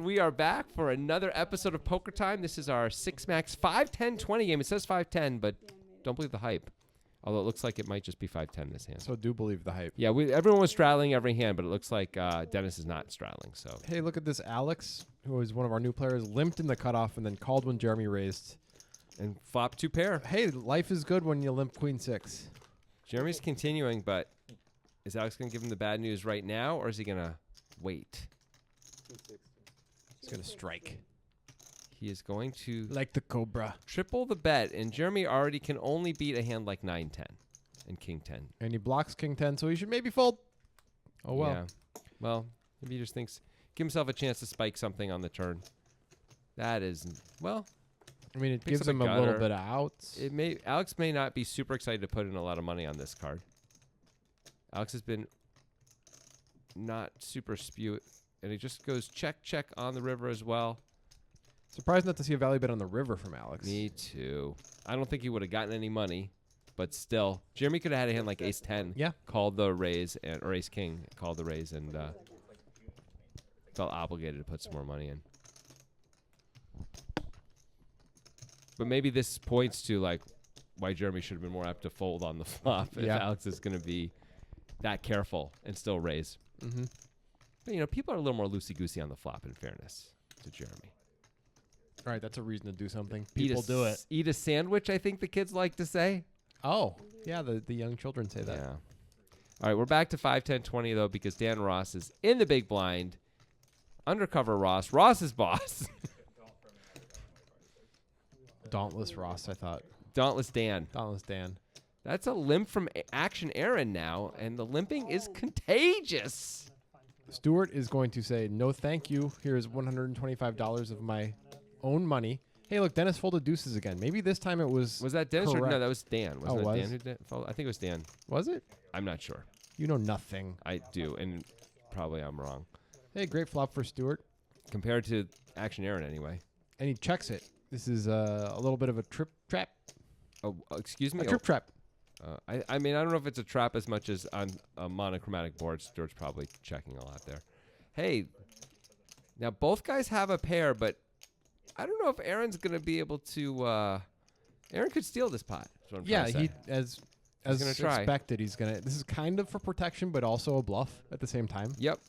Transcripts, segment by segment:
And we are back for another episode of Poker Time. This is our 6-max 5-10-20 game. It says 5-10, but don't believe the hype. Although it looks like it might just be 5-10 this hand. So do believe the hype. Yeah, everyone was straddling every hand, but it looks like Dennis is not straddling. So Hey, look at this. Alex, who is one of our new players, limped in the cutoff and then called when Jeremy raised. And flop 2 pair. Hey, life is good when you limp queen 6. Jeremy's continuing, but is Alex going to give him the bad news right now, or is he going to wait? He's going to strike. He is going to Like the Cobra. triple the bet, and Jeremy already can only beat a hand like 9-10 and King 10. And he blocks King 10, so he should maybe fold. Oh, well. Yeah. Well, maybe he just thinks, give himself a chance to spike something on the turn. That is, well, I mean, it Picks gives up him a a little gutter. bit of outs. Alex may not be super excited to put in a lot of money on this card. Alex has been not super spew, and he just goes check on the river as well. Surprised not to see a value bet on the river from Alex. Me too. I don't think he would have gotten any money, but still, Jeremy could have had a hand like Ace 10. Yeah. Called the raise or Ace King called the raise and felt obligated to put some more money in. But maybe this points to like why Jeremy should have been more apt to fold on the flop if Yeah. Alex is going to be that careful and still raise. Mm-hmm. But people are a little more loosey goosey on the flop. In fairness to Jeremy. All right, that's a reason to do something. People do it. Eat a sandwich, I think the kids like to say. Oh, yeah, the young children say that. Yeah. All right, we're back to 5-10-20, though, because Dan Ross is in the big blind. Undercover Ross. Ross is boss. Dauntless Ross, I thought. Dauntless Dan. Dauntless Dan. That's a limp from Action Aaron now, and the limping is contagious. Stuart is going to say, no thank you. Here's $125 of my own money. Hey, look, Dennis folded deuces again. Maybe this time it was... Was that Dennis? Or, no, correct. that was Dan. Wasn't it Dan who did fold? I think it was Dan. Was it? I'm not sure. You know nothing. I do, and probably I'm wrong. Hey, great flop for Stuart. Compared to Action Aaron, anyway. And he checks it. This is a little bit of a trip trap. Oh, excuse me? A trip trap. I mean, I don't know if it's a trap as much as on a monochromatic board. Stuart's probably checking a lot there. Hey, now both guys have a pair, but I don't know if Aaron's going to be able to... Aaron could steal this pot. Is what I'm Yeah, trying to say. as gonna try. expected, he's going to... This is kind of for protection, but also a bluff at the same time. Yep.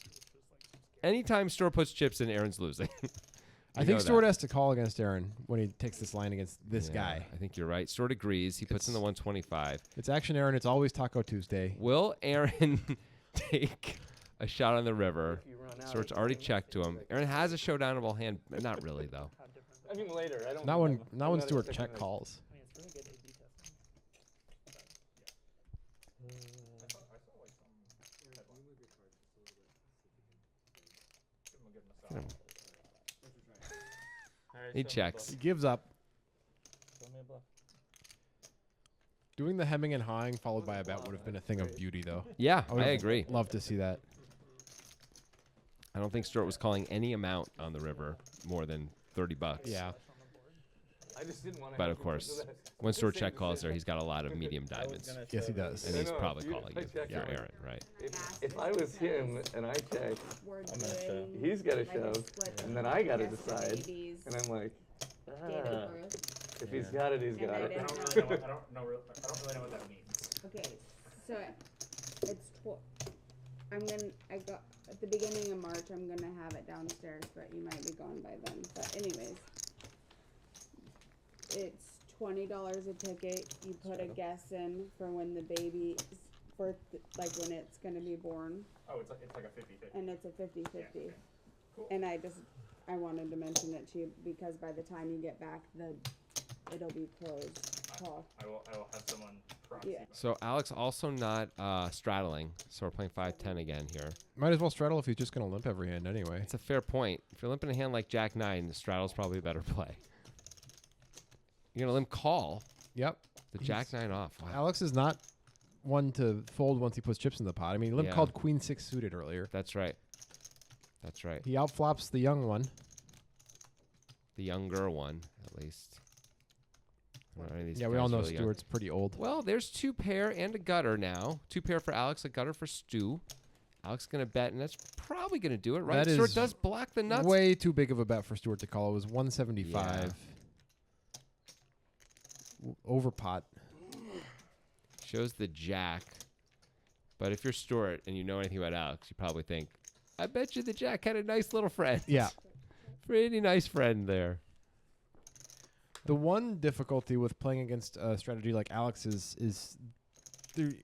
Anytime Stuart puts chips in, Aaron's losing. I think Stuart has to call against Aaron when he takes this line against this guy. I think you're right. Stuart agrees. He puts in the 125. It's Action Aaron. It's always Taco Tuesday. Will Aaron take a shot on the river? Stuart's already checked to him. Aaron has a showdownable hand. Not really, though. I mean, later. I don't. Not when Stuart check calls. He checks. He gives up. Doing the hemming and hawing followed by a bet would have been a thing of beauty, though. Yeah, would I have agree. Love to see that. I don't think Stuart was calling any amount on the river more than $30. Yeah. I just didn't want to. But of course, when Stuart check calls there, he's got a lot of medium diamonds. Yes, he does. And he's No, probably you- calling I you checked for it. Aaron, right? If I was him and I checked, he's got to shove, and then I got to decide, and I'm like, if he's got it, he's got it. I don't really know what that means. Okay, so it's I got at the beginning of March. I'm gonna have it downstairs, but you might be gone by then. But anyways, it's $20 a ticket. You put a guess in for when the baby, like when it's gonna be born, Oh, it's like a 50-50. and it's a 50-50. Yeah. Cool. And I wanted to mention it to you because by the time you get back, it'll be closed. Call. I will have someone proxy. Yeah. So Alex also not straddling, so we're playing 5-10 again here. Might as well straddle if he's just going to limp every hand anyway. It's a fair point. If you're limping a hand like Jack 9, the straddle's probably a better play. You're going to limp call Yep. the Jack 9 off. Wow. Alex is not one to fold once he puts chips in the pot. I mean, limp Yeah. called Queen 6 suited earlier. That's right. That's right. He outflops the young one. The younger one, at least. I don't know any of these Yeah, we guys all know really young. Stuart's pretty old. Well, there's 2 pair and a gutter now. 2 pair for Alex, a gutter for Stu. Alex going to bet, and that's probably going to do it, right? That Stuart is does block the nuts. Way too big of a bet for Stuart to call. It was 175. Over pot. Shows the jack. But if you're Stuart and you know anything about Alex, you probably think, I bet you the jack had a nice little friend. Yeah. Pretty nice friend there. The one difficulty with playing against a strategy like Alex is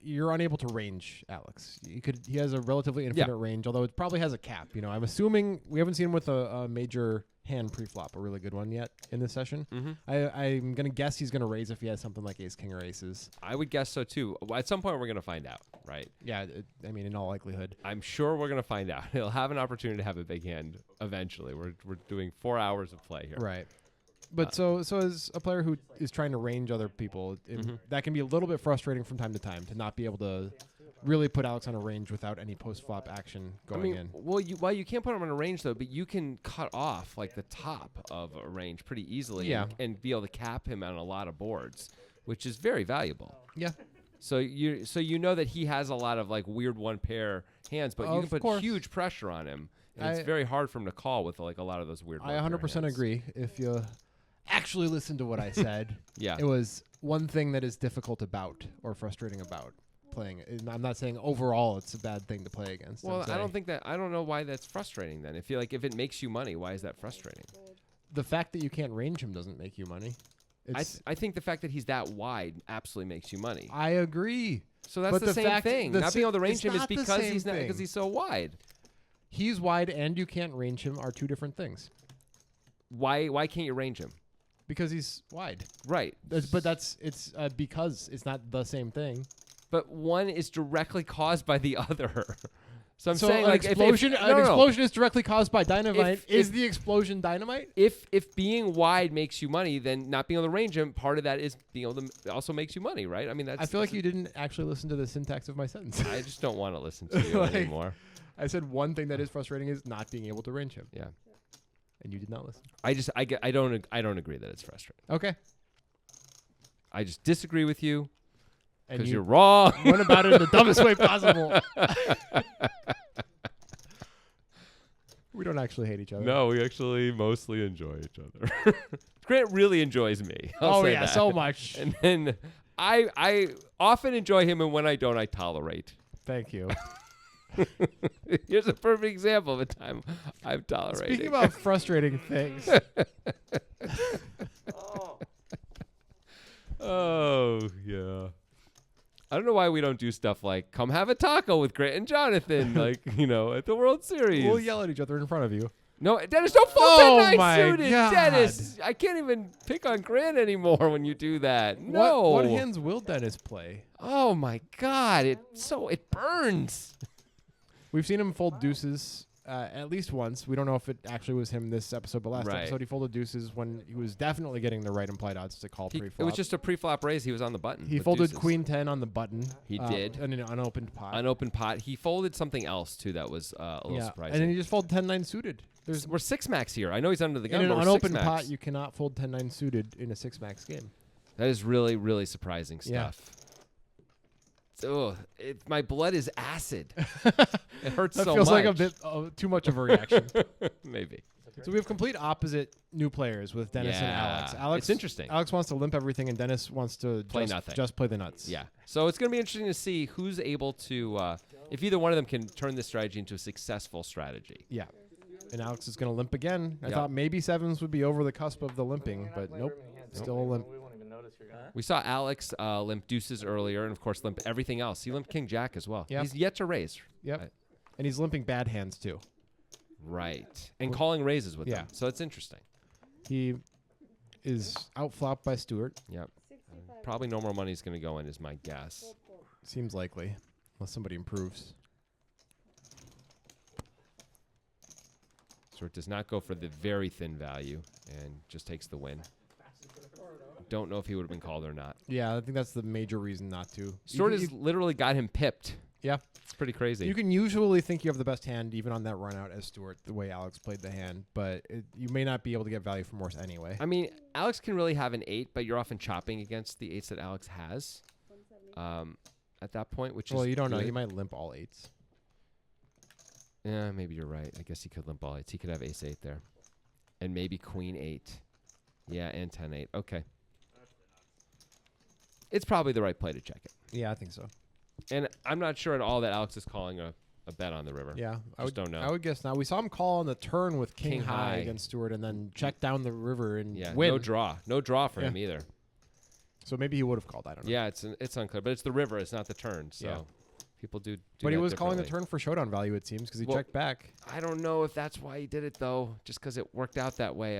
you're unable to range Alex. He has a relatively infinite range, although it probably has a cap. You know, I'm assuming we haven't seen him with a major hand pre-flop, a really good one yet in this session. I'm gonna guess he's gonna raise if he has something like ace king or aces. I would guess so too. At some point, we're gonna find out, right? Yeah, I mean, in all likelihood. I'm sure we're gonna find out. He'll have an opportunity to have a big hand eventually. We're doing 4 hours of play here. Right. But so as a player who is trying to range other people, that can be a little bit frustrating from time to time to not be able to really put Alex on a range without any post-flop action going in. Well, you can't put him on a range, though, but you can cut off, like, the top of a range pretty easily and be able to cap him on a lot of boards, which is very valuable. Yeah. So you know that he has a lot of, like, weird one-pair hands, but you can put huge pressure on him, and it's very hard for him to call with, like, a lot of those weird I 100% agree. If you actually listen to what I said, it was one thing that is difficult about or frustrating about playing. I'm not saying overall it's a bad thing to play against. Well, I don't know why that's frustrating then. If it makes you money, why is that frustrating? The fact that you can't range him doesn't make you money. I think the fact that he's that wide absolutely makes you money. I agree. So that's the same thing. Not being able to range him is because he's so wide. He's wide and you can't range him are two different things. Why can't you range him? Because he's wide. Right. But it's because it's not the same thing. But one is directly caused by the other. So I'm so saying, an like, explosion, explosion is directly caused by dynamite. Is the explosion dynamite? If being wide makes you money, then not being able to range him, part of that is being able to also makes you money, right? I mean, I feel like you didn't actually listen to the syntax of my sentence. I just don't want to listen to you anymore. I said one thing that is frustrating is not being able to range him. Yeah. And you did not listen. I don't agree that it's frustrating. Okay. I just disagree with you because you you're wrong. Went about it in the dumbest way possible. We don't actually hate each other. No, we actually mostly enjoy each other. Grant really enjoys me. I'll say that. So much. And then I often enjoy him, and when I don't, I tolerate. Thank you. Here's a perfect example of a time I've tolerated. Speaking about frustrating things. Oh, yeah. I don't know why we don't do stuff like come have a taco with Grant and Jonathan, like, at the World Series. We'll yell at each other in front of you. No, Dennis, don't fold that my suited, God. Dennis. I can't even pick on Grant anymore when you do that. No. What hands will Dennis play? Oh my God! It burns. We've seen him fold deuces at least once. We don't know if it actually was him this episode, but last episode he folded deuces when he was definitely getting the right implied odds to call pre-flop. It was just a pre-flop raise. He was on the button. He folded deuces. Queen 10 on the button. He did. And an unopened pot. Unopened pot. He folded something else too that was a little surprising. And then he just folded 10-9 suited. We're 6-max here. I know he's under the gun, in but an we're unopened 6-max. pot, you cannot fold 10-9 suited in a 6-max game. That is really, really surprising stuff. My blood is acid. It hurts so much. That feels like a bit too much of a reaction. Maybe. So we have complete opposite new players with Dennis and Alex. It's interesting. Alex wants to limp everything, and Dennis wants to play nothing. Just play the nuts. Yeah. So it's going to be interesting to see who's able to, if either one of them can turn this strategy into a successful strategy. Yeah. And Alex is going to limp again. I thought maybe sevens would be over the cusp of the limping, but nope. Still a limp. We saw Alex limp deuces earlier, and of course limp everything else. He limped king jack as well. Yep. He's yet to raise. Yep. And he's limping bad hands too. Right. And calling raises with them. So it's interesting. He is outflopped by Stuart. Yep. Probably no more money is going to go in is my guess. Seems likely, unless somebody improves. Stuart does not go for the very thin value and just takes the win. Don't know if he would have been called or not. Yeah, I think that's the major reason not to. Stuart has literally got him pipped. Yeah. It's pretty crazy. You can usually think you have the best hand even on that run out as Stuart, the way Alex played the hand, but you may not be able to get value from worse anyway. I mean, Alex can really have an 8, but you're often chopping against the 8s that Alex has at that point, which is you don't know. good. He might limp all 8s. Yeah, maybe you're right. I guess he could limp all eights. He could have ace 8 there. And maybe queen 8. Yeah, and 10-8. Okay. It's probably the right play to check it. Yeah, I think so. And I'm not sure at all that Alex is calling a bet on the river. Yeah, I Just don't know. I would guess not. We saw him call on the turn with king, King high high. against Stewart, and then check down the river and Yeah, win. no draw. No draw for Yeah. him either. So maybe he would have called. I don't know. Yeah, it's unclear. But it's the river. It's not the turn. So Yeah. people do But he that was calling the differently. turn for showdown value, it seems, because he Well, checked back. I don't know if that's why he did it, though, just because it worked out that way.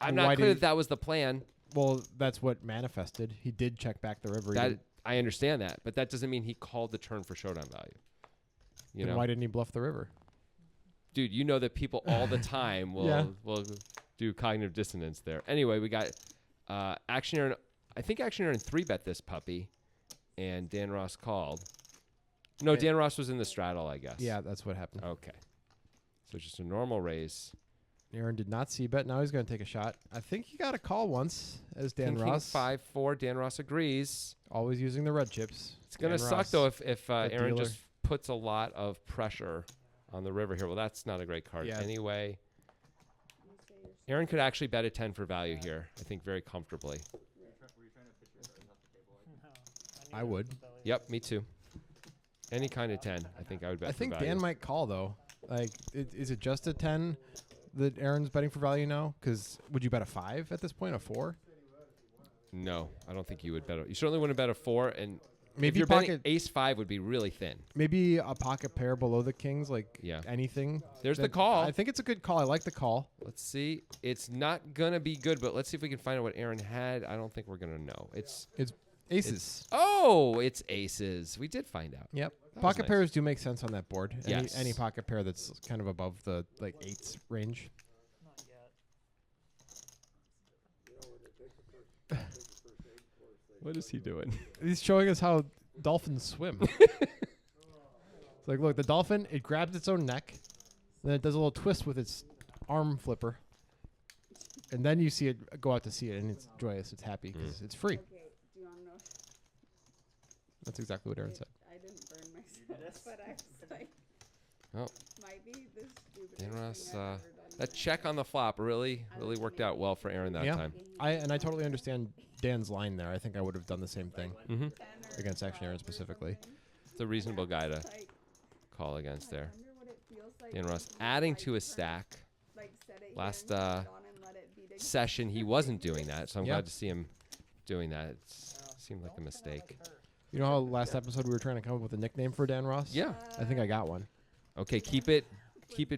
I'm Why not did clear he- that that was the plan. Well, that's what manifested. He did check back the river. He That didn't- I understand that, but that doesn't mean he called the turn for showdown value. You then know, why didn't he bluff the river? dude, you know that people all the time will do cognitive dissonance there. Anyway, we got Action Aaron. I think Action Aaron 3-bet this puppy, and Dan Ross called. No, Dan Ross was in the straddle, I guess. Yeah, that's what happened. Okay. So just a normal raise. Aaron did not see bet. Now he's going to take a shot. I think he got a call once as Dan King, Ross. 5-4. Dan Ross agrees. Always using the red chips. It's gonna Dan suck Ross. though if Aaron dealer. just puts a lot of pressure on the river here. Well, that's not a great card Yeah. anyway. Aaron could actually bet a 10 for value here. I think very comfortably. I would. Yep, me too. Any kind of 10, I think I would bet. I for think value. Dan might call though. Like, is it just a 10 that Aaron's betting for value now? Because would you bet a 5 at this point? A 4? No, I don't think you would bet. You certainly wouldn't bet a 4, and if Maybe you're betting pocket. ace 5 would be really thin. Maybe a pocket pair below the kings. Like Yeah. anything. There's the that- call. I think it's a good call. I like the call. Let's see. It's not gonna be good, but let's see if we can find out what Aaron had. I don't think we're gonna know. It's Aces. it's aces. We did find out. Yep. was Pocket nice. pairs do make sense on that board. Yes. Any pocket pair that's kind of above the like 8s range. Not yet. What is he doing? He's showing us how dolphins swim. It's like, look, the dolphin, it grabs its own neck, then it does a little twist with its arm flipper, and then you see it go out to sea, and it's joyous, it's happy, because it's free. Okay, do you want to know? That's exactly what Aaron said. I didn't burn myself, but I was like, Oh. might be the stupidest Dan Ross, thing I've ever done. that check on the flop really worked out well for Aaron that Yeah. time. I totally understand Dan's line there. I think I would have done the same thing Mm-hmm. against Action Aaron specifically. It's a reasonable guy to Like, call against there. I wonder what it feels like Dan to Ross just, adding like, to his turn- stack. like, set it here Last, and turn it on and let it beat again. Session, he wasn't doing that, so I'm Yeah. glad to see him doing that. It seemed like a mistake. You know how last episode we were trying to come up with a nickname for Dan Ross? Yeah. I think I got one. Okay, keep it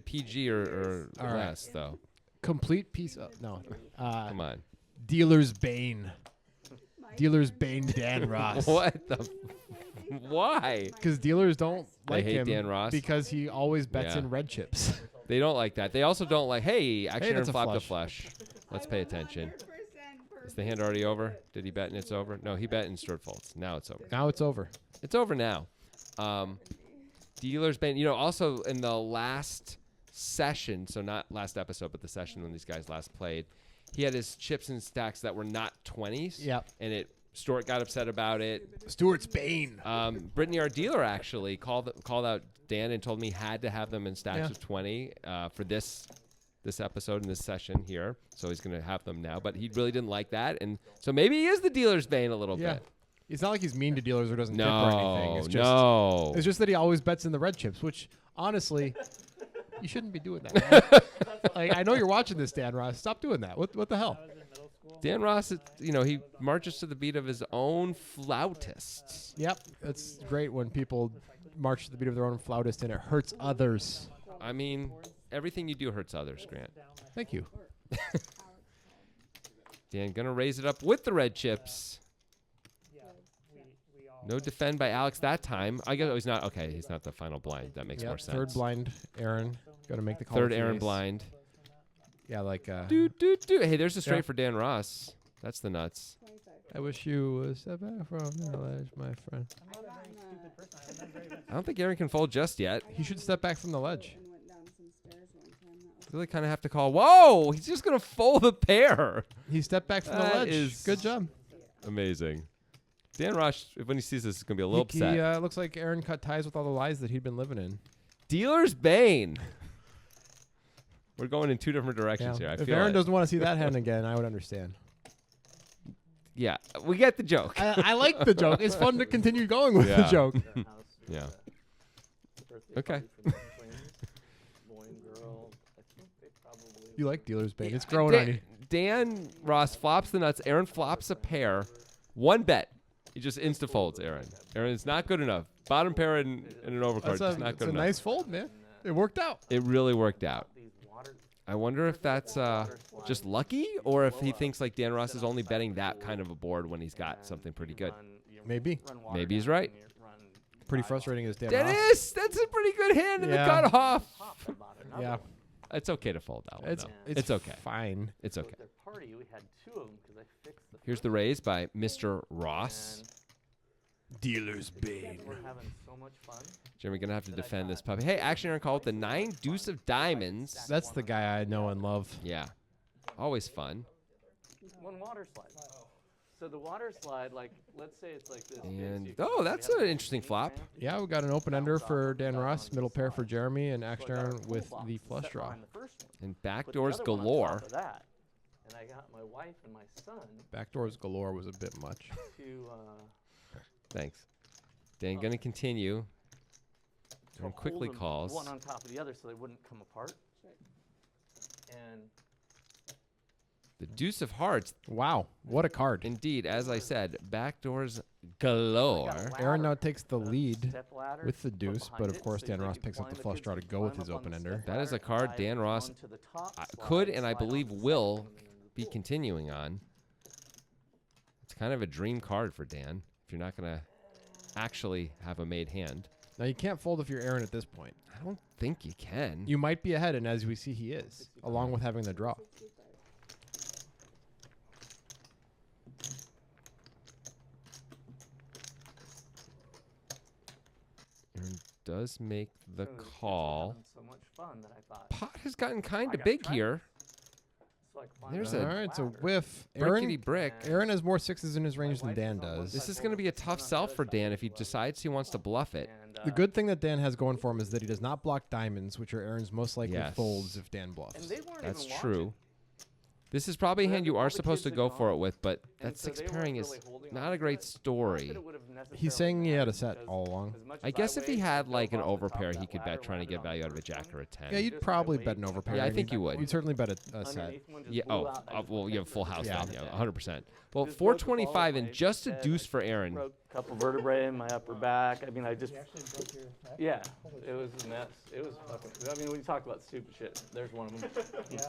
PG or All right. less, though. Complete piece of no. Come on. Dealer's Bane. My Dealer's turn. Bane Dan Ross. What the? Why? Because dealers don't They like hate him Dan Ross? because he always bets Yeah. in red chips. They don't like that. They also don't like, hey, actually, that's a flop the flush. flush. Let's pay attention. 100% Is the hand already over? Did he bet and it's over? No, he bet and stirred folds. Now it's over. Now it's over. It's over now. Dealer's Bane. You know, also in the last session, so not last episode, but the session when these guys last played, he had his chips and stacks that were not 20s. Yep. And Stuart got upset about it. Stewart's Bane. Brittany, our dealer, actually called out Dan and told me he had to have them in stacks Yeah. of 20 for this episode and this session here. So he's going to have them now. But he really didn't like that. And so maybe he is the dealer's Bane a little Yeah. bit. It's not like he's mean to dealers or doesn't tip or anything. No, It's just, no. It's just that he always bets in the red chips, which honestly, you shouldn't be doing that. Man. Like, I know you're watching this, Dan Ross. Stop doing that. What the hell? I was in middle school. Dan Ross, he marches to the beat of his own flautists. Yep. It's great when people march to the beat of their own flautist and it hurts others. I mean, everything you do hurts others, Grant. Thank you. Dan gonna raise it up with the red chips. Yeah, we all. No defend by Alex that time. I guess he's not. Okay, he's not the final blind. That makes more Yep. sense. Third blind, Aaron. Got to make the call. Third with the Aaron ace. blind. Yeah, like. Do. Hey, there's a straight Yeah. for Dan Ross. That's the nuts. 25. I wish you would step back from the ledge, my friend. I'm not a very stupid person. I'm not very event- I don't think Aaron can fold just yet. He should step back from the ledge. And went down some stairs one time. That was Really kind of have to call. Whoa! He's just gonna fold the pair. He stepped back from the That ledge. is- Good job. Amazing. Dan Ross, when he sees this, is gonna be a little He upset. looks like Aaron cut ties with all the lies that he'd been living in. Dealer's Bane. We're going in two different directions here. I If feel Aaron it. doesn't want to see that hand again, I would understand. Yeah, we get the joke. I like the joke. It's fun to continue going with the Yeah. joke. Yeah. Birthday Okay. party for the twins, boy and girl. I think they probably. You like Dealer's Bane. It's growing on you. Dan Ross flops the nuts. Aaron flops a pair. One bet. He just insta folds, Aaron. Aaron, it's not good enough. Bottom pair and an overcard. That's Just not it's good a enough. nice fold, man. It worked out. It really worked out. These water. I wonder if that's just lucky or if he thinks like Dan Ross is only betting that kind of a board when he's got something pretty good. Maybe. Maybe he's right. Pretty frustrating as Dan Ross. Dennis, that's a pretty good hand in Yeah. the cutoff. Yeah. It's okay to fold that one, It's though. it's It's okay. fine. It's okay. Their party, we had two of them because I fixed the. Here's the raise by Mr. Ross. Dealer's And we're having so much fun. Jeremy gonna have to defend this puppy. Hey, action Aaron called the 9 deuce of diamonds. That's the guy I know and love. Yeah, always fun. One water slide. So the water slide, like, let's say it's like this. And oh, that's an interesting flop. Yeah, we got an open ender for Dan Ross, middle pair for Jeremy, and action Aaron with the flush draw. And backdoors galore. That, and I got my wife and my son Backdoors galore was a bit much. to. Thanks. Dan gonna continue. to And quickly hold them calls. one on top of the other so they wouldn't come apart. And The deuce of hearts. Wow, what a card. Indeed, as I said, backdoors galore. Aaron now takes the lead step ladder with the put deuce, behind but of it course so Dan they Ross could picks up climb the flush kids draw to could go with climb his up on open the ender. step That is a ladder, card dive Dan Ross onto the top could slide, and I slide believe off the will second, and then into the be pool. continuing on. It's kind of a dream card for Dan if you're not gonna actually have a made hand. Now you can't fold if you're Aaron at this point. I don't think you can. You might be ahead, and as we see, he is, along with having the draw. Aaron does make the So the kids were call. having So much fun that I thought. Pot has gotten kind I of got big tired. here. It's like climbing There's up a- All right, it's a ladder. whiff. Aaron, Brickety brick. Aaron has more sixes in his range than wife Dan is on one does. This side, is going to be a both tough on the sell other for side Dan of if he the decides he wants to bluff it. And, The good thing that Dan has going for him is that he does not block diamonds, which are Aaron's most likely Yes. folds if Dan and bluffs. they weren't That's even true. watching. This is probably a So hand you all are the supposed to kids go had for it gone, with, but and that so six they weren't pairing is really holding not on a to great it. Not story. that it would have He's necessarily saying he had a mattered set because all along. as much I as guess if he weighed, had I like an drove off the top overpair, of he that could ladder, bet trying to landed get on value the out of a first jack one. or a 10. Yeah, you'd Just probably my bet an weight, overpair. Yeah, I and think you would. You'd certainly bet a set. Underneath one just Yeah. blew Oh, out, and I just well, went you have full back house to Yeah. then. the Yeah, back. 100%. Well, Just broke the 425 fall, and I just a said deuce I for Aaron. Broke a couple vertebrae in my upper back. I mean, I just You actually broke your neck? yeah, it was a mess. It was fucking. I mean, we talk about stupid shit. There's one of them. Yeah.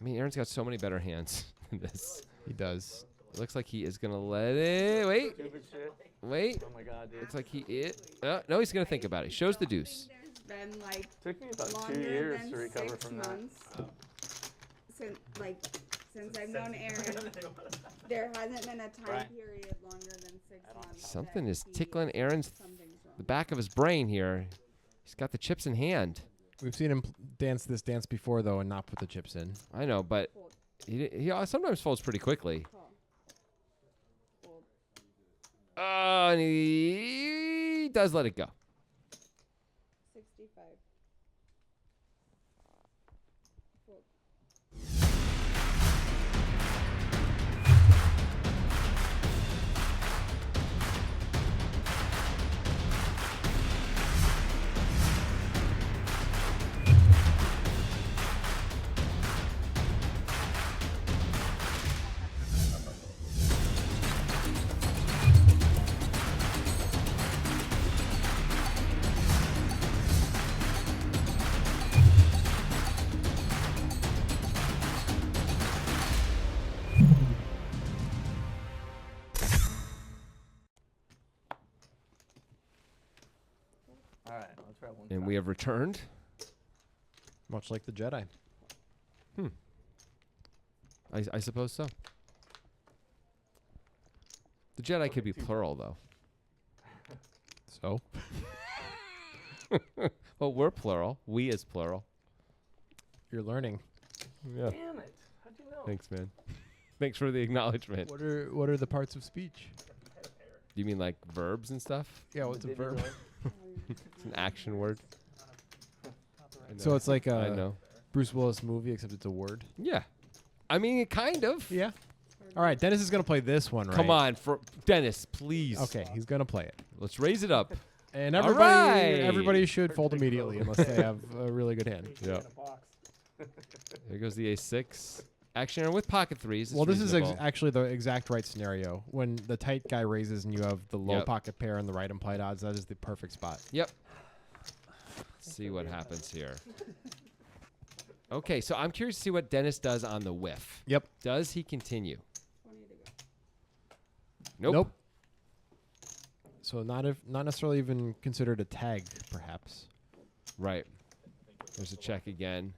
I mean, Aaron's got so many better hands than this. He does. It looks like he is going to let it. Wait. Stupid shit. Wait. Oh my god, dude. Looks like he is. No, he's going to think about it. He shows the deuce. There's been like Took me about longer 2 years than to recover 6 from that. months since I've known Aaron. There hasn't been a time Right. period longer than 6 months. Something that is he- tickling Aaron's something's wrong. the back of his brain here. He's got the chips in hand. We've seen him dance this dance before, though, and not put the chips in. I know, but Fold. he sometimes folds pretty quickly. Call. Fold. Oh, and he does let it go. 65. Fold. All right, let's try one. And we have returned. Much like the Jedi. I suppose so. The Jedi could be plural, though. So? Well, we're plural. We is plural. You're learning. Yeah. Damn it! How'd you know? Thanks, man. Thanks for the acknowledgement. What are the parts of speech? You mean like verbs and stuff? Yeah, what's a Did you verb? really? It's an action word. So it's like I a know. Bruce Willis movie, except it's a word. Yeah. I mean, kind of. Yeah. All right, Dennis is gonna play this one, right? Come on, for Dennis, please. Okay, he's gonna play it, Let's raise it up. and All everybody, right. everybody should fold immediately unless they have a really good hand. Yeah. There goes the ace-6. Action with pocket threes. It's Well, this is reasonable. actually the exact right scenario. When the tight guy raises and you have the low Yep. pocket pair and the right implied odds, that is the perfect spot. Yep. Let's see what happens here. Okay, so I'm curious to see what Dennis does on the whiff. Yep. Does he continue? 20 to go. Nope. So not necessarily even considered a tag, perhaps. Right. There's a check again.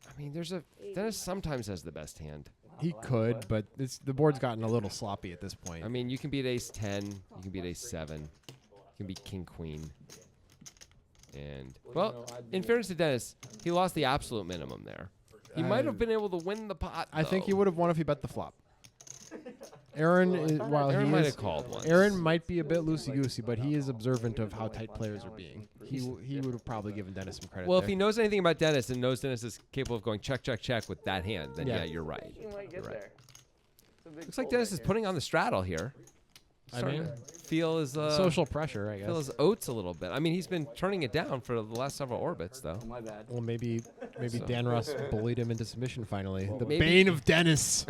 I mean, Dennis sometimes has the best hand. He could, but the board's gotten a little sloppy at this point. I mean, you can beat ace-10. You can beat ace-7. You can beat king-queen. And, well, in fairness to Dennis, he lost the absolute minimum there. He might have been able to win the pot, I think he though. would have won if he bet the flop. Aaron, Aaron might have called once. Aaron might be a bit loosey-goosey, but he is observant of how tight players are being. He would have probably given Dennis some credit. Well, there. if he knows anything about Dennis and knows Dennis is capable of going check, check, check with that hand, then Yeah. yeah, you're right. You might get You're right. there. It's a big Looks like fold Dennis right is here. putting on the straddle here. I Starting mean, to feel his social pressure, I feel guess. his oats a little bit. I mean, he's been turning it down for the last several orbits, though. Oh, my bad. Well, maybe So- Dan Ross bullied him into submission finally. The maybe- bane of Dennis.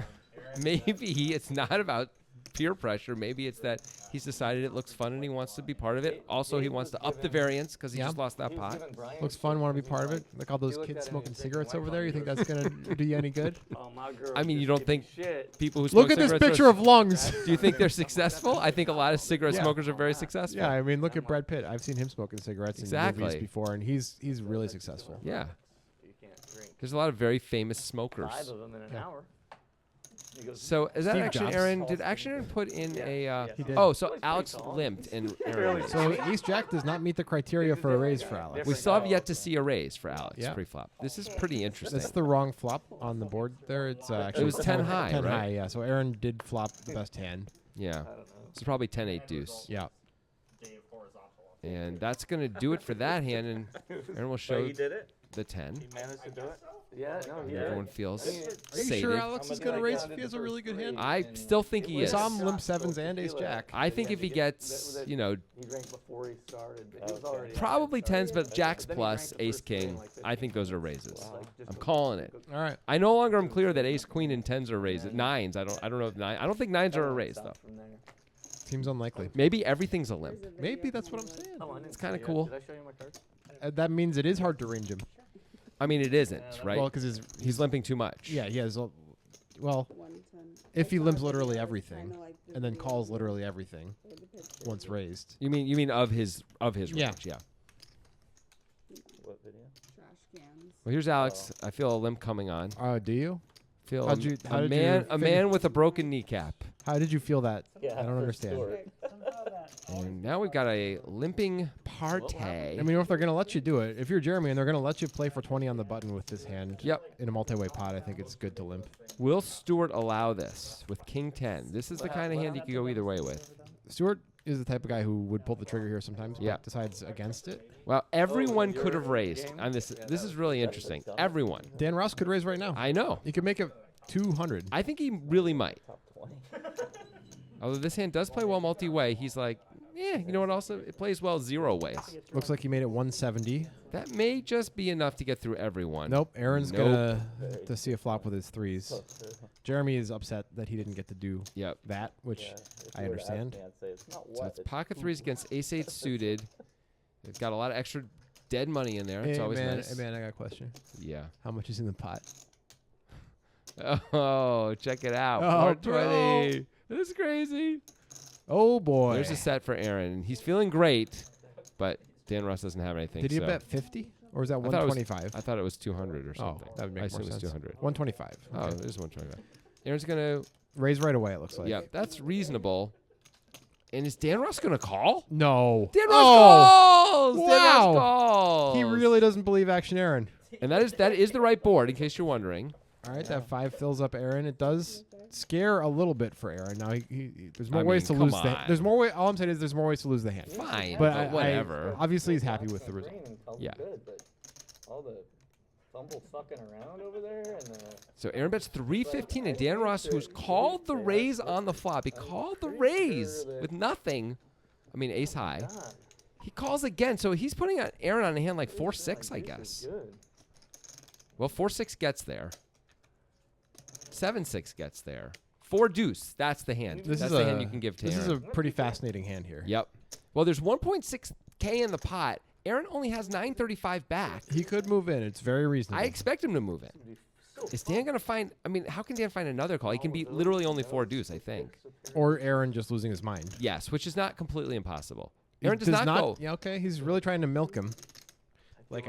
Maybe it's not about peer pressure. Maybe it's that he's decided it looks fun and he wants to be part of it. Also, he wants to up the variance because he Yeah. just lost that He was pot. giving Brian Looks shit fun. Want to because be part of he's it? Like all those looked kids at him smoking and he's cigarettes thinking, over "Why there. You think that's gonna do you any good? Oh, my girl I mean, you just don't gave think me shit. people who smoke Look at this cigarettes picture are, of lungs. Do you think they're successful? I think a lot of cigarette Yeah. smokers are very successful. Yeah, I mean, look at Brad Pitt. I've seen him smoking cigarettes in Exactly. movies before, and he's really successful. Yeah. You can't drink There's a lot of very famous smokers. 5 of them in an hour. He goes, So is that Steve Action Jobs. Aaron? Did Action Aaron put in He did. Oh, so Really pretty Alex tall. limped and Aaron. So Ace Jack does not meet the criteria for a raise for Alex. We still have yet to see a raise for Alex Yeah. pre-flop. This is pretty interesting. That's the wrong flop on the board there. It's actually was 10 high, 10 right? high, yeah. So Aaron did flop the best hand. Yeah. I don't know. It's probably 10-8 deuce. Yeah. And that's going to do it for that hand. And Aaron will show He did it. the 10. He managed to do it. Yeah, no, he Everyone did. feels Are you sated. sure Alex I'm is gonna going to like raise that if he has a in the really first good hand? three. I And still think he We is. saw him limp sevens and ace jack. I think if he gets, you know, He drank before he started. But he was already probably 10s, but jacks then he plus, drank the ace first three in king, like I think 15 those are minutes. raises. Like, just I'm a- calling it. All right. I no longer am clear that ace queen and 10s are raises. 9s, I don't know if 9. I don't think 9s are a raise though. From there. Seems unlikely. Maybe everything's a limp. There's a Maybe video that's from what I'm the- saying. Oh, I didn't It's kinda see it. cool. Did I show you my card? That means it is hard to range him. I mean, it isn't, right? Well, because He's limping too much. yeah, he has. Well, 110. if he I saw limps the literally video, everything, kinda like the and then video calls from literally everything the picture. once raised. You mean of his Yeah. range? Yeah. What video? Trash cans. Well, here's Alex. I feel a limp coming on. Oh, do you? Feel How'd you- how a did man you a man with a broken kneecap. How did you feel that? Yeah, I don't for understand. Stuart. Somehow that And now we've got a limping partay. I mean, if they're gonna let you do it, if you're Jeremy and they're gonna let you play for 20 on the button with this hand, Yep. in a multi-way pot, I think it's good to limp. Will Stewart allow this with King 10? This is the kind of hand you could go either way with. Stewart is the type of guy who would pull the trigger here sometimes, Yeah. but decides against it. Well, everyone your could have raised game? on this. This is really interesting. Everyone. Dan Ross could raise right now. I know. He could make it 200. I think he really might. Top 20. Although this hand does play well multi-way, he's like, yeah, you know what? Also, it plays well 0 ways. Looks like he made it 170. That may just be enough to get through everyone. Nope, Aaron's Nope. gonna to see a flop with his threes. Jeremy is upset that he didn't get to do Yep. that, which Yeah, if I you were to ask understand. me, I'd say it's not So what, it's it's pocket who. threes against ace-8 suited. They've got a lot of extra dead money in there. It's Hey always man, nice. hey man, I got a question. Yeah. How much is in the pot? Oh, check it out. Oh, 420. This is crazy. Oh boy. There's a set for Aaron. He's feeling great, but Dan Ross doesn't have anything. Did he so bet 50 or is that I thought it was- 125? I thought it was 200 or Oh, something. that would make I more assume it's sense. 200. 125. Oh, Okay. it is 125. Aaron's going to, Raise right away. It looks like. yeah, that's reasonable. And is Dan Ross going to call? No. Dan Ross Oh! calls! Dan Wow. Ross calls! He really doesn't believe Action Aaron. And that is the right board, in case you're wondering. All right, that 5 fills up Aaron. It does scare a little bit for Aaron. Now there's more I ways mean, to lose come the. on. There's more way. All I'm saying is there's more ways to lose the hand. Fine, But but whatever. Obviously, he's happy with the result. Yeah. Good, but all the fumble fucking around over there and So Aaron bets 315, and Dan Ross, who's called the raise on the flop, he called the raise with nothing. I mean, ace high. He calls again, so he's putting Aaron on a hand like 4-6, I guess. Well, 4-6 gets there. 7-6 gets there. 4 deuce. That's the hand. This That's is the a hand you can give to This Aaron. is a pretty fascinating hand here. Yep. Well, there's 1.6K in the pot. Aaron only has 935 back. He could move in. It's very reasonable. I expect him to move in. Is Dan going to find... I mean, how can Dan find another call? He can beat literally only 4 deuce, I think. Or Aaron just losing his mind. Yes, which is not completely impossible. He Aaron does not go. Yeah, okay. He's really trying to milk him, like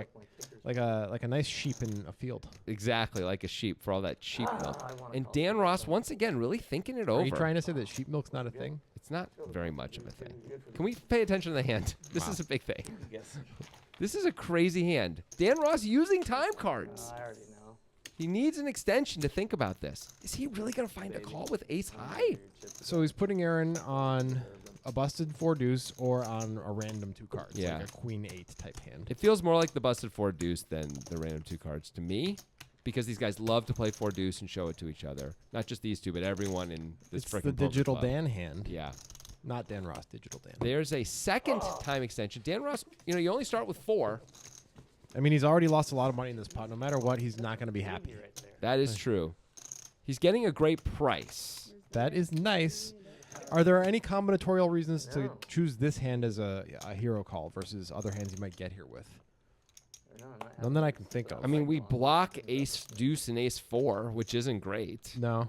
a nice sheep in a field. Exactly, like a sheep for all that sheep milk. And Dan Ross, once again, really thinking it over. Are you trying to say that sheep milk's not a thing? It's not very much of a thing. Can we pay attention to the hand? This is a big thing. Yes. This is a crazy hand. Dan Ross using time cards. I already know. He needs an extension to think about this. Is he really going to find a call with ace high? So he's putting Aaron on a busted 4 deuce or on a random 2 cards, Yeah. like a queen 8 type hand. It feels more like the busted 4 deuce than the random 2 cards to me, because these guys love to play 4 deuce and show it to each other. Not just these two, but everyone in this It's frickin' the poker digital club. Dan hand, Yeah. not Dan Ross. Digital Dan. There's a second time extension. Dan Ross, you only start with 4. I mean, he's already lost a lot of money in this pot. No matter what, he's not going to be happy. That is true. He's getting a great price. That is nice. Are there any combinatorial reasons to choose this hand as a hero call versus other hands you might get here with? None that I can think of. I mean, we block ace deuce and ace 4, which isn't great. No.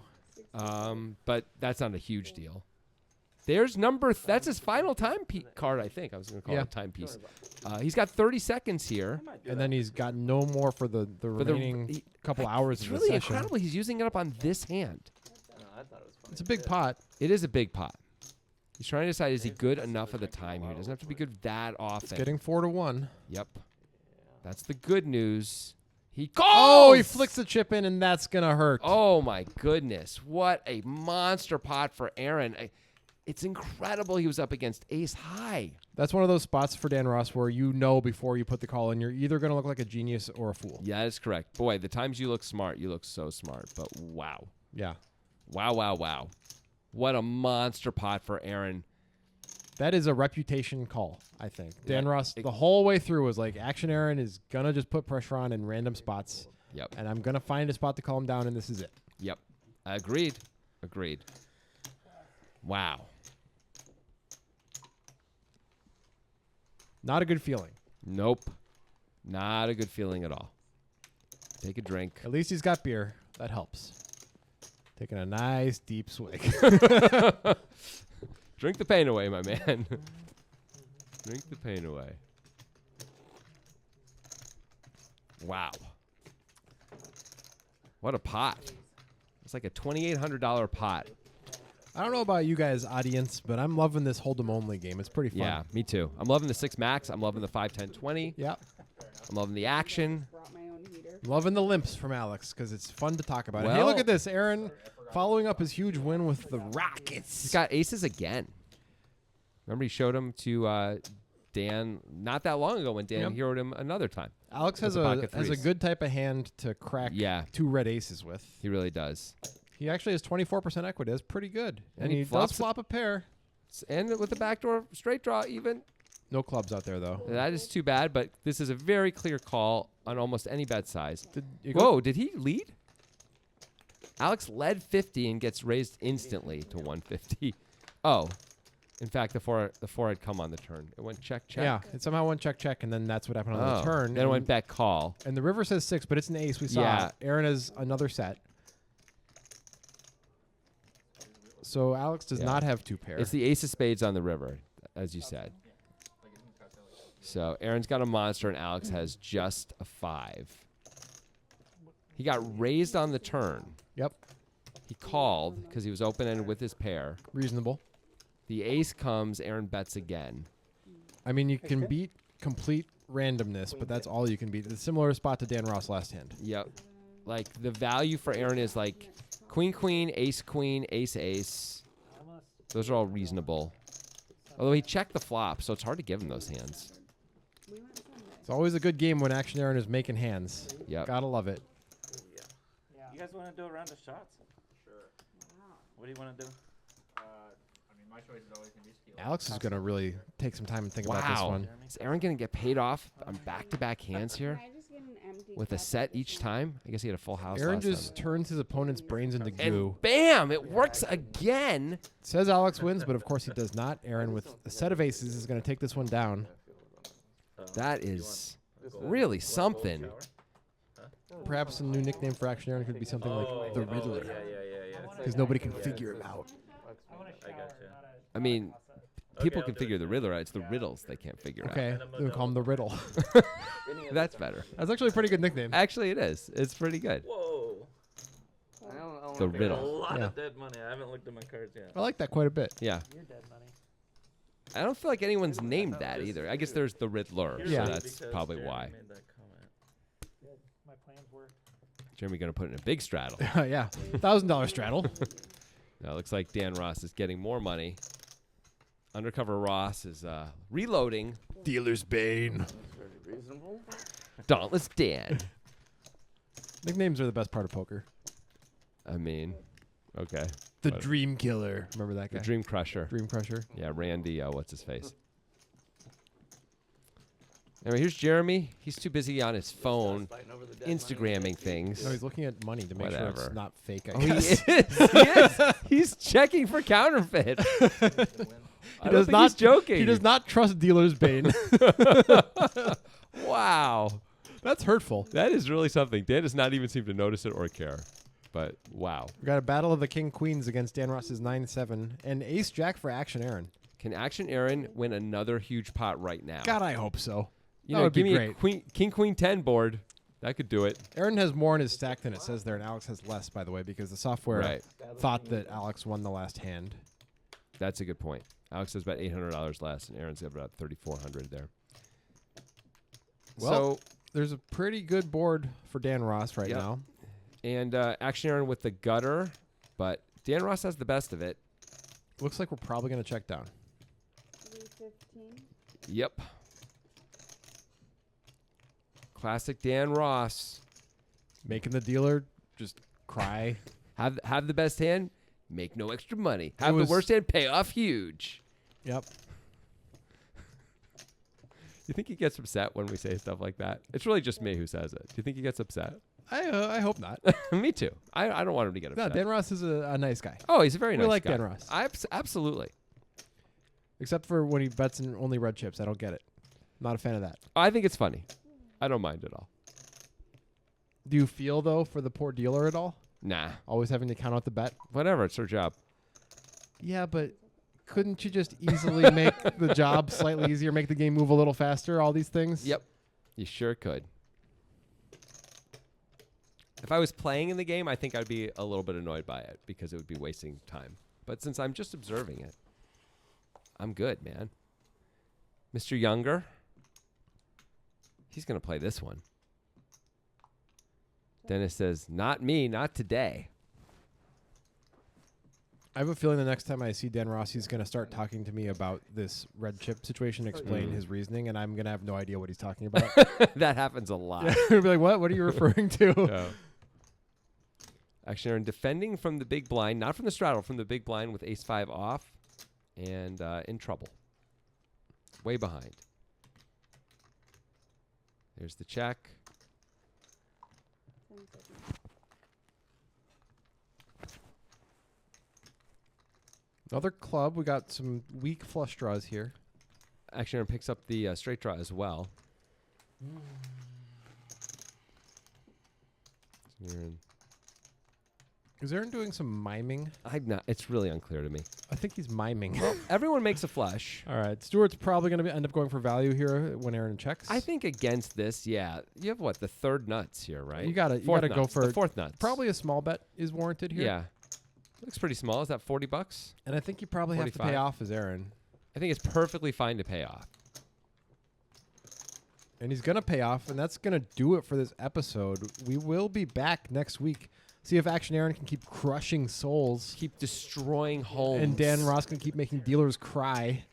But that's not a huge deal. There's that's his final time card, I think. I was going to call it timepiece. He's got 30 seconds here. And then he's got no more for the remaining couple hours It's of the really session. incredible. He's using it up on this hand. It's a big pot. It is a big pot. He's trying to decide, is he good enough of the time here? He doesn't have to be good that often. It's getting 4-1. Yep. That's the good news. He calls! Oh, he flicks the chip in, and that's going to hurt. Oh, my goodness. What a monster pot for Aaron. It's incredible he was up against ace high. That's one of those spots for Dan Ross where you know before you put the call in, you're either going to look like a genius or a fool. Yeah, that's correct. Boy, the times you look smart, you look so smart. But wow. Yeah. Wow, wow, wow. What a monster pot for Aaron. That is a reputation call, I think. Dan Yeah. Ross, the whole way through, was like, Action Aaron is going to just put pressure on in random spots. Yep. And I'm going to find a spot to calm him down, and this is it. Yep. Agreed. Agreed. Wow. Not a good feeling. Nope. Not a good feeling at all. Take a drink. At least he's got beer. That helps. Taking a nice deep swig. Drink the pain away, my man. Drink the pain away. Wow. What a pot. It's like a $2,800 pot. I don't know about you guys, audience, but I'm loving this Hold'em only game. It's pretty fun. Yeah, me too. I'm loving the 6 max. I'm loving the 5, 10, 20. Yeah. I'm loving the action. Brought my own heater. Loving the limps from Alex because it's fun to talk about. hey, Well- look at this. Aaron following up his huge win with the Rockets. He's got aces again. Remember he showed him to Dan not that long ago when Dan Yep. heroed him another time. Alex with has the a pocket has a threes. good type of hand to crack Yeah. 2 red aces with. He really does. He actually has 24% equity. That's pretty good. And And he he does flops flop a pair. And with the backdoor straight draw even. No clubs out there, though. That is too bad, but this is a very clear call on almost any bet size. Did you go? Whoa, did he lead? Alex led 50 and gets raised instantly to 150. Oh, in fact, the four had come on the turn. It went check, check. Yeah, it somehow went check, check, and then that's what happened on the turn. Then it went and, bet call. and the river says 6, but it's an ace. We saw Yeah. it. Aaron has another set. So Alex does Yeah. not have 2 pair. It's the ace of spades on the river, as you said. So Aaron's got a monster and Alex has just a 5. He got raised on the turn. Yep, He called because he was open-ended with his pair. reasonable. The ace comes, Aaron bets again. I mean, you can beat complete randomness, but that's all you can beat. It's a similar spot to Dan Ross last hand. Yep. Like the value for Aaron is like queen, queen, ace, queen, ace, ace. Almost. Those are all reasonable. Although he checked the flop, so it's hard to give him those hands. We went Sunday. It's always a good game when Action Aaron is making hands. Yep. Gotta love it. Yeah. You guys want to do a round of shots? Sure. Wow. What do you want to do? I mean, my choice is always gonna be skill. Alex is gonna really take some time and think about this Wow. one. Is Aaron going to get paid off on back-to-back hands here Can I just get an empty with a cup set at the each same time? I guess he had a full house Aaron last just time. turns his opponent's brains into And goo. bam! It works again. Says Alex wins, but of course he does not. Aaron with a set of aces is gonna take this one down. That is really something. Perhaps a new nickname for Action Aaron could be something like the Riddler, Yeah. because nobody can figure him out. I want a I shower, gotcha. not a I mean, process. people I'll can do figure it. the riddle out. It's the riddles they can't figure Okay, we'll call him the Riddle. out. That's better. That's actually a pretty good nickname. Actually, it is. It's pretty good. Whoa. The A riddle. lot Yeah. of dead money. I haven't looked at my cards yet. I like that quite a bit. Yeah. You're dead money. I don't feel like anyone's named that either. I guess there's the Riddler, Here's Yeah. so why, that's because probably Jeremy why. made that comment. Good. My plans work. Jeremy going to put in a big straddle. Yeah, $1,000 straddle. Now it looks like Dan Ross is getting more money. Undercover Ross is reloading. Dealer's Bane. Very reasonable. Dauntless Dan. Nicknames are the best part of poker. I mean, okay. The What- Dream Killer. Remember that The guy? Dream Crusher. Dream Crusher. Yeah, Randy, what's his face? Anyway, here's Jeremy. He's too busy on his phone, Fighting over the dead money. Instagramming things. No, he's looking at money to make sure Whatever. it's not fake. I Oh, he guess. is. He is. He's checking for counterfeit. I don't think he's joking. He does not trust Dealer's Bane. Wow. That's hurtful. That is really something. Dan does not even seem to notice it or care. But wow. We got a battle of the King Queens against Dan Ross's 9-7 and Ace Jack for Action Aaron. Can Action Aaron win another huge pot right now? God, I hope so. You that know, would give be me great. a King Queen 10 board. That could do it. Aaron has more in his stack than it says there, and Alex has less, by the way, because the software Right. thought that Alex won the last hand. That's a good point. Alex has about $800 less, and Aaron's got about $3,400 there. Well, So, There's a pretty good board for Dan Ross right Yep. now. and Action Aaron with the gutter, but Dan Ross has the best of it. Looks like we're probably going to check down. 315. Yep. Classic Dan Ross. Making the dealer just cry. Have the best hand, make no extra money. Have was- the worst hand, pay off huge. Yep. You think he gets upset when we say stuff like that? It's really just me who says it. Do you think he gets upset? I hope not. Me too. I don't want him to get No, upset. Dan Ross is a nice guy. Oh, he's a very We nice like guy. Dan Ross. Absolutely. Except for when he bets in only red chips. I don't get it. Not a fan of that. I think it's funny. I don't mind at all. Do you feel, though, for the poor dealer at all? Nah. Always having to count out the bet? Whatever. It's her job. Yeah, but couldn't you just easily make the job slightly easier, make the game move a little faster, all these things? Yep. You sure could. If I was playing in the game, I think I'd be a little bit annoyed by it because it would be wasting time. But since I'm just observing it, I'm good, man. Mr. Younger, he's going to play this one. Dennis says, not me, not today. I have a feeling the next time I see Dan Ross, he's going to start talking to me about this red chip situation, explain his reasoning, and I'm going to have no idea what he's talking about. That happens a lot. I'll be like, what? What are you referring to? Yeah. Action Aaron defending from the big blind, not from the straddle, from the big blind with ace-5 off and in trouble. Way behind. There's the check. 10 seconds. Another club. We got some weak flush draws here. Action Aaron picks up the straight draw as well. Aaron. Is Aaron doing some miming? I'm not. It's really unclear to me. I think he's miming. Everyone makes a flush. All right. Stewart's probably going to end up going for value here when Aaron checks. I think against this, yeah. You have what? The third nuts here, right? You gotta Fourth go nuts. for the fourth nuts. probably a small bet is warranted here. Yeah. Looks pretty small. Is that $40? And I think you probably have to 45. pay off as Aaron. I think it's perfectly fine to pay off. And he's going to pay off, and that's going to do it for this episode. We will be back next week. See if Action Aaron can keep crushing souls. Keep destroying homes. And Dan Ross can keep making dealers cry.